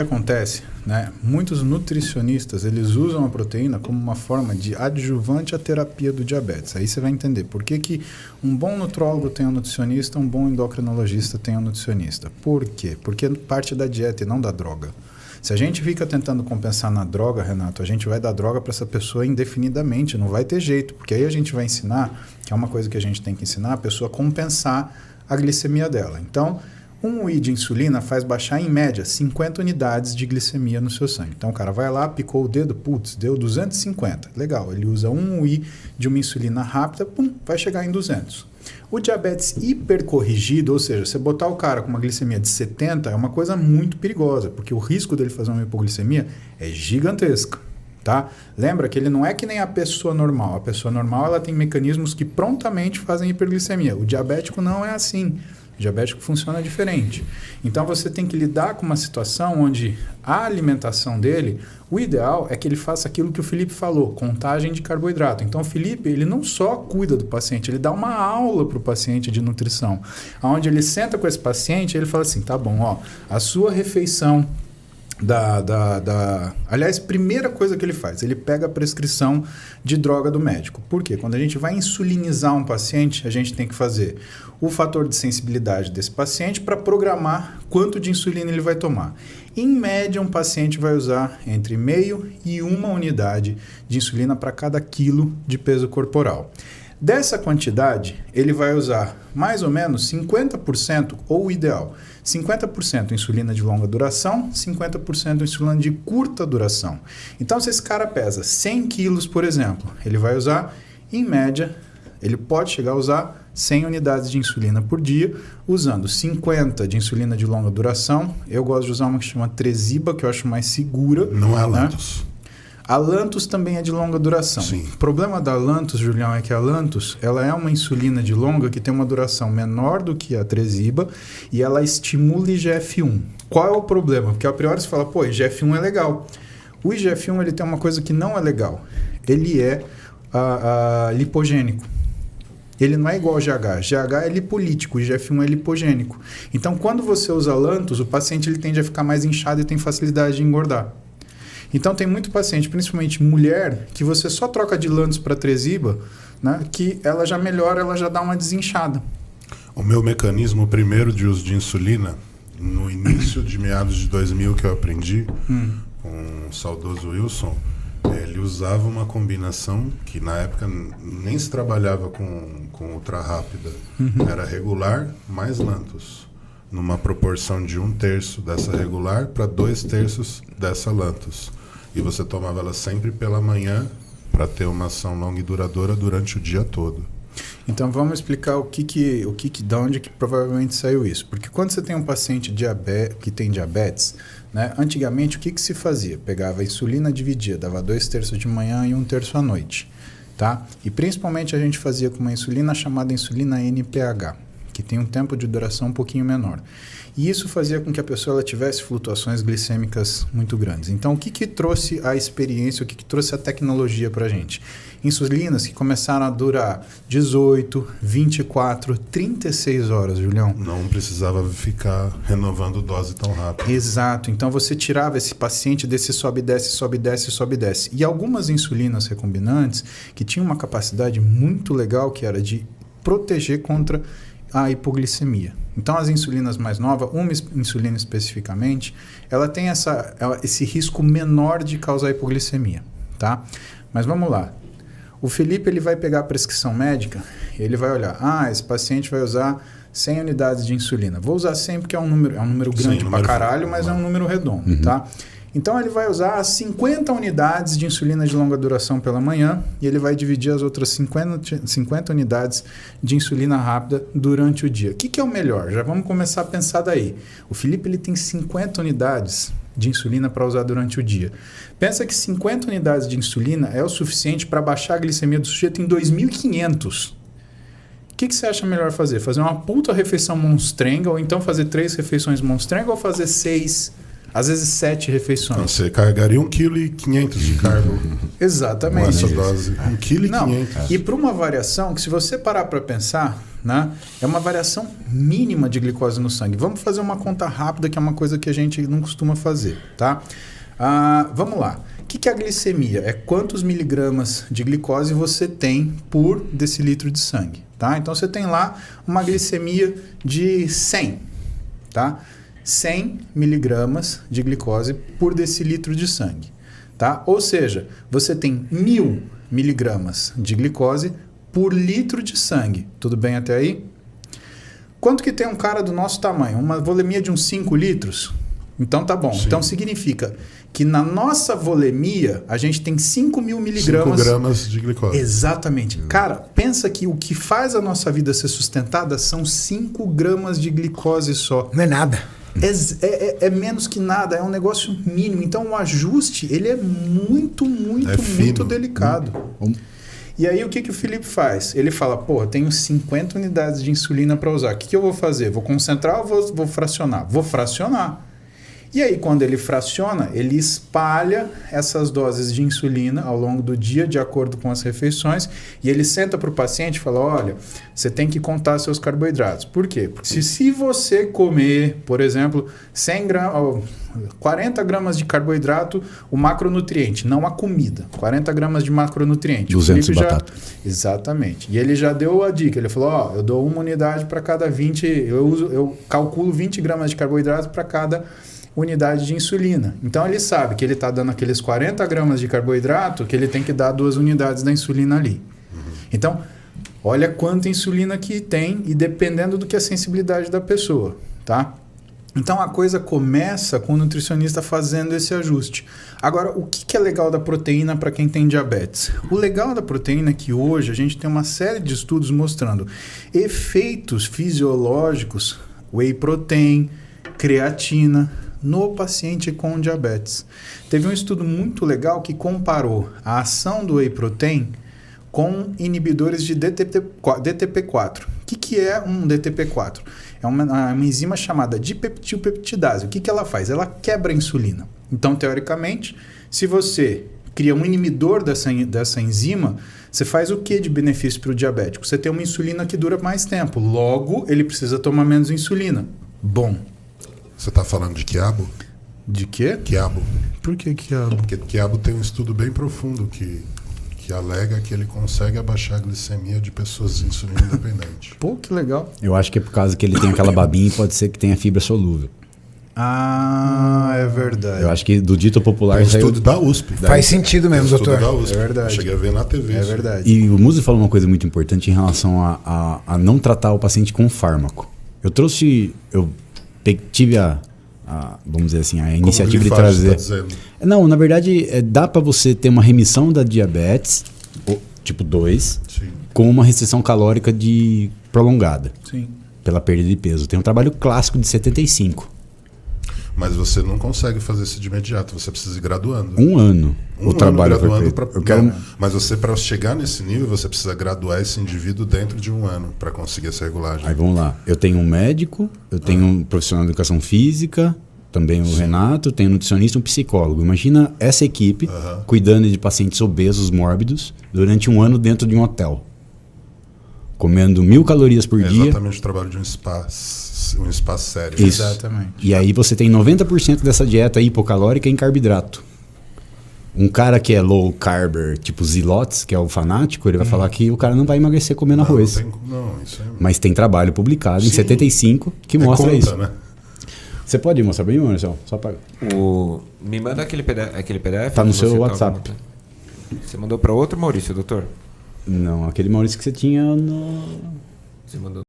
que acontece, né? Muitos nutricionistas, eles usam a proteína como uma forma de adjuvante à terapia do diabetes. Aí você vai entender por que um bom nutrólogo tem um nutricionista, um bom endocrinologista tem um nutricionista. Por quê? Porque parte da dieta e não da droga. Se a gente fica tentando compensar na droga, Renato, a gente vai dar droga para essa pessoa indefinidamente, não vai ter jeito, porque aí a gente vai ensinar, que é uma coisa que a gente tem que ensinar, a pessoa a compensar a glicemia dela. Então, um UI de insulina faz baixar, em média, 50 unidades de glicemia no seu sangue. Então, o cara vai lá, picou o dedo, putz, deu 250. Legal, ele usa um UI de uma insulina rápida, pum, vai chegar em 200. O diabetes hipercorrigido, ou seja, você botar o cara com uma glicemia de 70 é uma coisa muito perigosa, porque o risco dele fazer uma hipoglicemia é gigantesca. Tá? Lembra que ele não é que nem a pessoa normal. A pessoa normal ela tem mecanismos que prontamente fazem hiperglicemia. O diabético não é assim. O diabético funciona diferente. Então você tem que lidar com uma situação onde a alimentação dele, o ideal é que ele faça aquilo que o Felipe falou, contagem de carboidrato. Então o Felipe, ele não só cuida do paciente, ele dá uma aula para o paciente de nutrição, onde ele senta com esse paciente e ele fala assim, tá bom, ó, a sua refeição Aliás, primeira coisa que ele faz, ele pega a prescrição de droga do médico. Por quê? Quando a gente vai insulinizar um paciente, a gente tem que fazer o fator de sensibilidade desse paciente para programar quanto de insulina ele vai tomar. Em média, um paciente vai usar entre meio e 1 unidade de insulina para cada quilo de peso corporal. Dessa quantidade, ele vai usar mais ou menos 50%, ou o ideal, 50% insulina de longa duração, 50% insulina de curta duração. Então, se esse cara pesa 100 quilos, por exemplo, ele vai usar, em média, ele pode chegar a usar 100 unidades de insulina por dia, usando 50 de insulina de longa duração. Eu gosto de usar uma que chama Tresiba, que eu acho mais segura. Não é a Lantus. A Lantus também é de longa duração. Sim. O problema da Lantus, Julião, é que a Lantus ela é uma insulina de longa que tem uma duração menor do que a Tresiba e ela estimula IGF-1. Qual é o problema? Porque a priori você fala, pô, IGF-1 é legal. O IGF-1 ele tem uma coisa que não é legal. Ele é lipogênico. Ele não é igual ao GH. GH é lipolítico, o IGF-1 é lipogênico. Então, quando você usa Lantus, o paciente ele tende a ficar mais inchado e tem facilidade de engordar. Então, tem muito paciente, principalmente mulher, que você só troca de Lantus para Tresiba, né, que ela já melhora, ela já dá uma desinchada. O meu mecanismo primeiro de uso de insulina, no início de meados de 2000 que eu aprendi, com o saudoso Wilson, ele usava uma combinação que na época nem se trabalhava com ultra rápida. Era regular mais Lantus, numa proporção de 1/3 dessa regular para 2/3 dessa Lantus. E você tomava ela sempre pela manhã para ter uma ação longa e duradoura durante o dia todo. Então vamos explicar de onde que provavelmente saiu isso. Porque quando você tem um paciente que tem diabetes, né, antigamente o que se fazia? Pegava a insulina, dividia, dava 2/3 de manhã e 1/3 à noite. Tá? E principalmente a gente fazia com uma insulina chamada insulina NPH, que tem um tempo de duração um pouquinho menor. E isso fazia com que a pessoa ela tivesse flutuações glicêmicas muito grandes. Então, o que trouxe a experiência, o que trouxe a tecnologia para a gente? Insulinas que começaram a durar 18, 24, 36 horas, Julião. Não precisava ficar renovando dose tão rápido. Exato. Então, você tirava esse paciente desse sobe, desce, sobe, desce, sobe, desce. E algumas insulinas recombinantes que tinham uma capacidade muito legal, que era de proteger contra a hipoglicemia. Então, as insulinas mais novas, uma insulina especificamente, ela tem esse risco menor de causar hipoglicemia, tá? Mas vamos lá. O Felipe ele vai pegar a prescrição médica e ele vai olhar, esse paciente vai usar 100 unidades de insulina. Vou usar 100 porque é um número grande pra caralho, mas é um número redondo, tá? Então, ele vai usar 50 unidades de insulina de longa duração pela manhã e ele vai dividir as outras 50 unidades de insulina rápida durante o dia. O que é o melhor? Já vamos começar a pensar daí. O Felipe ele tem 50 unidades de insulina para usar durante o dia. Pensa que 50 unidades de insulina é o suficiente para baixar a glicemia do sujeito em 2.500. O que você acha melhor fazer? Fazer uma puta refeição monstrenga ou então fazer 3 refeições monstrenga ou fazer 6... às vezes 7 refeições. Então, você carregaria 1,5 kg de carbo. Exatamente. Com essa dose. 1,5 kg. E para uma variação que se você parar para pensar, né? É uma variação mínima de glicose no sangue. Vamos fazer uma conta rápida, que é uma coisa que a gente não costuma fazer, tá? Vamos lá. O que é a glicemia? É quantos miligramas de glicose você tem por decilitro de sangue, tá? Então, você tem lá uma glicemia de 100, tá? 100 miligramas de glicose por decilitro de sangue, tá? Ou seja, você tem 1000 miligramas de glicose por litro de sangue. Tudo bem até aí? Quanto que tem um cara do nosso tamanho? Uma volemia de uns 5 litros? Então tá bom. Sim. Então significa que na nossa volemia a gente tem 5.000 miligramas... 5 gramas de glicose. Exatamente. Cara, pensa que o que faz a nossa vida ser sustentada são 5 gramas de glicose só. Não é nada. É menos que nada, é um negócio mínimo. Então o ajuste ele é muito delicado. E aí o que o Felipe faz? Ele fala, pô, eu tenho 50 unidades de insulina para usar. O que eu vou fazer? Vou concentrar ou vou fracionar? Vou fracionar. E aí, quando ele fraciona, ele espalha essas doses de insulina ao longo do dia, de acordo com as refeições, e ele senta para o paciente e fala, olha, você tem que contar seus carboidratos. Por quê? Porque se você comer, por exemplo, 40 gramas de carboidrato, o macronutriente, não a comida, 40 gramas de macronutriente. 200 de batata. Exatamente. E ele já deu a dica, ele falou, eu dou uma unidade para cada 20, eu calculo 20 gramas de carboidrato para cada unidade de insulina. Então ele sabe que ele está dando aqueles 40 gramas de carboidrato, que ele tem que dar 2 unidades da insulina ali. Então, olha quanta insulina que tem e dependendo do que é a sensibilidade da pessoa, tá? Então a coisa começa com o nutricionista fazendo esse ajuste. Agora, o que é legal da proteína para quem tem diabetes? O legal da proteína é que hoje a gente tem uma série de estudos mostrando efeitos fisiológicos, whey protein, creatina, no paciente com diabetes. Teve um estudo muito legal que comparou a ação do whey protein com inibidores de DTP4. O que é um DTP4? É uma enzima chamada dipeptilpeptidase. O que ela faz? Ela quebra a insulina. Então, teoricamente, se você cria um inibidor dessa enzima, você faz o que de benefício para o diabético? Você tem uma insulina que dura mais tempo. Logo, ele precisa tomar menos insulina. Bom. Você está falando de quiabo? De quê? Quiabo. Por que quiabo? Porque quiabo tem um estudo bem profundo que alega que ele consegue abaixar a glicemia de pessoas insulina independente. Pô, que legal. Eu acho que é por causa que ele tem aquela babinha e pode ser que tenha fibra solúvel. Ah, é verdade. Eu acho que do dito popular... Tem estudo da USP. Faz sentido mesmo, doutor. Da USP. É verdade. Eu cheguei a ver na TV. É isso. verdade. E o Muzi falou uma coisa muito importante em relação a não tratar o paciente com fármaco. Eu tive vamos dizer assim, a iniciativa de trazer... Não, na verdade, dá para você ter uma remissão da diabetes, tipo 2, sim, com uma restrição calórica prolongada. Sim. Pela perda de peso. Tem um trabalho clássico de 75. Mas você não consegue fazer isso de imediato, você precisa ir graduando. Um ano. O trabalho foi graduando feito. Mas você, para chegar nesse nível, você precisa graduar esse indivíduo dentro de um ano para conseguir essa regulagem. Aí vamos lá. Eu tenho um médico, eu tenho um profissional de educação física, também o Renato, tenho um nutricionista e um psicólogo. Imagina essa equipe cuidando de pacientes obesos, mórbidos, durante um ano dentro de um hotel. Comendo 1000 calorias por dia. Exatamente o trabalho de um spa sério. Isso. Exatamente. E aí você tem 90% dessa dieta hipocalórica em carboidrato. Um cara que é low carber, tipo Zilotes, que é o fanático, ele vai falar que o cara não vai emagrecer comendo arroz. Isso é... Mas tem trabalho publicado em 75 que mostra isso. Né? Você pode mostrar pra mim, Marcelo? Só para... Me manda aquele PDF. Tá no seu WhatsApp. Você mandou para outro Maurício, doutor? Não, aquele Maurício que você tinha no... Você mandou